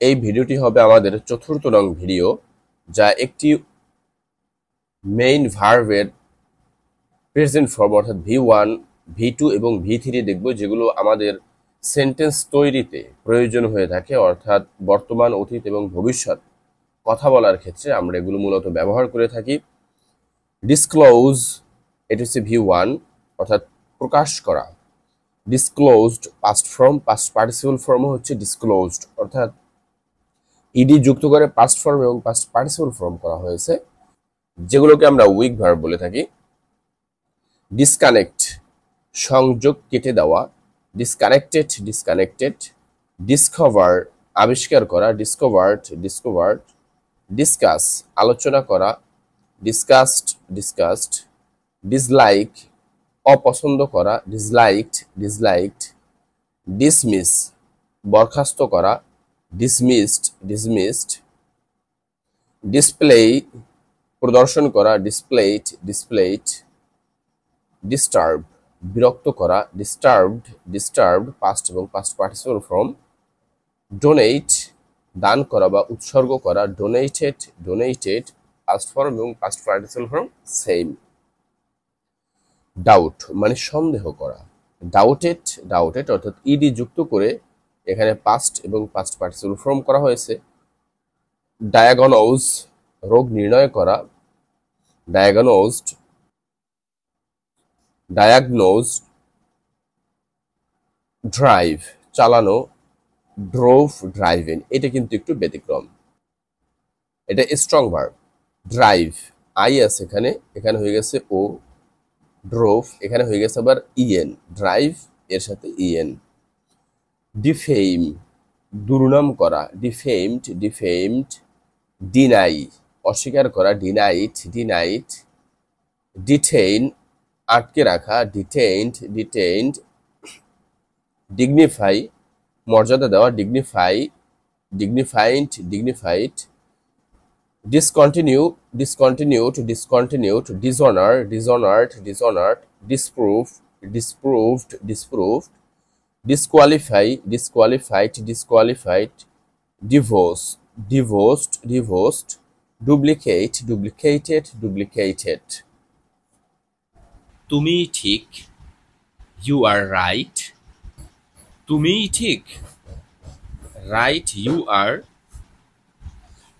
এই ভিডিওটি হবে আমাদের চতুর্থ নং ভিডিও, যা একটি মেইন ভার্বের প্রেজেন্ট ফর্ম অর্থাৎ V1, V2 এবং V3 দেখব, যেগুলো আমাদের সেন্টেন্স তৈরিতে প্রয়োজন হয়ে থাকে, অর্থাৎ বর্তমান, অতীত এবং ভবিষ্যৎ কথা বলার ক্ষেত্রে আমরা এগুলো মূলত ব্যবহার করে থাকি। ডিসক্লোজ, এটা হচ্ছে V1 অর্থাৎ প্রকাশ করা। Disclosed past form, past participle ফর্মও হচ্ছে ডিসক্লোজড, অর্থাৎ ইডি যুক্ত করে পাস্ট ফর্ম এবং পাস্ট পার্টিসিপল ফর্ম করা হয়েছে, যেগুলোকে আমরা উইক ভার্ব বলে থাকি। ডিসকানেক্ট, সংযোগ কেটে দেওয়া। Disconnected, disconnected. ডিসকভার, আবিষ্কার করা। Discovered, discovered. ডিসকাস, আলোচনা করা। Discussed, discussed. ডিসলাইক, অপছন্দ করা। Disliked, disliked. ডিসমিস, বরখাস্ত করা। Dismissed, dismissed. ডিসপ্লে, প্রদর্শন করা। Displayed, displayed. ডিস্টার্ব, বিরক্ত করা। ডিস্টার্বড, ডিস্টার্বড পাস্ট এবং পাস্ট পার্টিসিপল ফর্ম। ডোনেট, দান করা বা উৎসর্গ করা। ডোনেটেড, ডোনেটেড পাস্ট ফর্ম এবং past participle form same. Doubt মানে সন্দেহ করা। ডাউটেড, ডাউটেড অর্থাৎ ইডি যুক্ত করে এখানে পাস্ট এবং পাস্ট পার্টিসিপল ফর্ম করা হয়েছে। ডায়াগনোজ, রোগ নির্ণয় করা। ডায়াগনোজড, ডায়াগনোজ। ড্রাইভ, চালানো। ড্রোভ, ড্রাইভিং, এটা কিন্তু একটু ব্যতিক্রম, এটা স্ট্রং ভার্ব। ড্রাইভ, আই আছে এখানে, এখানে হয়ে গেছে ও। ড্রোভ, এখানে হয়ে গেছে আবার ইএন। ড্রাইভ এর সাথে ইএন। ডিফেইম, দুর্নাম করা। ডিফেইমড, ডিফেইমড। ডিনাই, অস্বীকার করা। Denied, denied. ডিটেইন, আটকে রাখা। Detained, detained. ডিগনিফাই, মর্যাদা দেওয়া। Dignify, dignified, dignified. Discontinue, discontinued, discontinued. Dishonour, dishonoured, dishonoured. Disprove, disproved, disproved. Disqualify, disqualified, disqualified. Divorce, divorced, divorced. Duplicate, duplicated, duplicated. তুমি ঠিক, ইউ আর রাইট। তুমি ঠিক, রাইট ইউ আর।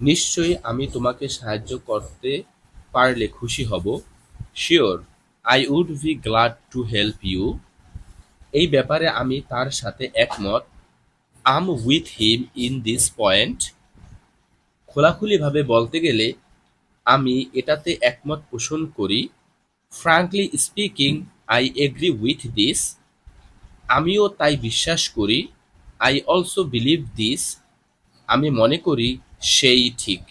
নিশ্চয়ই আমি তোমাকে সাহায্য করতে পারলে খুশি হব। Sure, I would be glad to help you. এই ব্যাপারে আমি তার সাথে একমত। I'm with him in this point. খোলাখুলিভাবে বলতে গেলে আমি এটাতে একমত পোষণ করি। Frankly speaking, I agree with this. আমিও তাই বিশ্বাস করি। I also believe this. আমি মনে করি সেই ঠিক।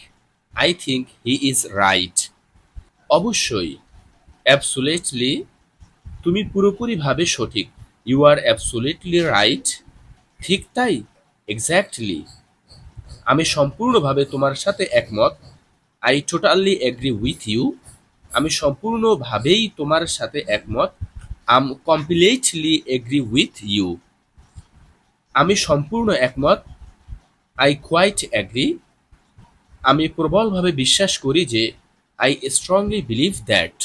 I think he is right. অবশ্যই, অ্যাবসোলিউটলি, তুমি পুরোপুরিভাবে সঠিক। You are absolutely right. ঠিক তাই, এক্স্যাক্টলি। আমি সম্পূর্ণভাবে তোমার সাথে একমত। I totally agree with you. আমি সম্পূর্ণভাবেই তোমার সাথে একমত। I'm completely agree with you. আমি সম্পূর্ণ একমত। I quite agree. আমি প্রবলভাবে বিশ্বাস করি যে, আই স্ট্রংলি বিলিভ দ্যাট।